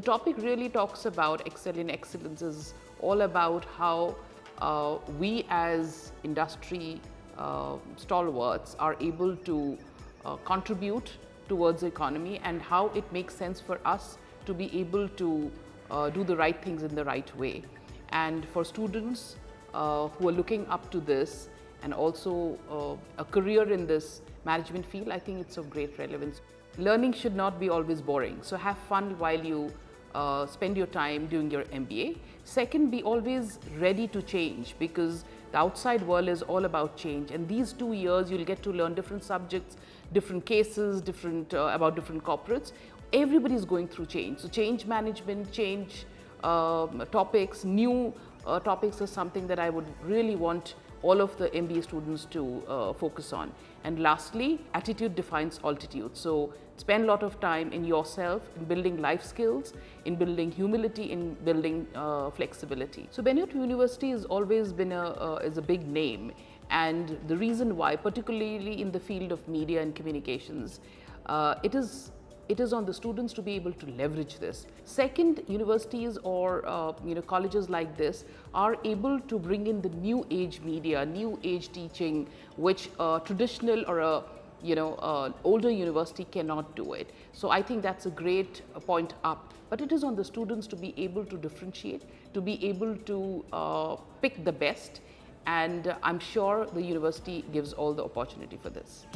topic really talks about Excel in Excellence is all about how we as industry stalwarts are able to contribute towards the economy, and how it makes sense for us to be able to do the right things in the right way. And for students who are looking up to this, and also a career in this management field, I think it's of great relevance. Learning should not be always boring, so have fun while you spend your time doing your MBA. Second, be always ready to change, because the outside world is all about change, and these 2 years you'll get to learn different subjects, different cases, about different corporates. Everybody's going through change, so change management, change topics, new topics is something that I would really want all of the MBA students to focus on. And lastly, attitude defines altitude. So spend a lot of time in yourself, in building life skills, in building humility, in building flexibility. So Bennett University has always been is a big name, and the reason why, particularly in the field of media and communications, it is on the students to be able to leverage this. Second, universities or colleges like this are able to bring in the new age media, new age teaching, which traditional or older university cannot do it. So I think that's a great point up. But it is on the students to be able to differentiate, to be able to pick the best, and I'm sure the university gives all the opportunity for this.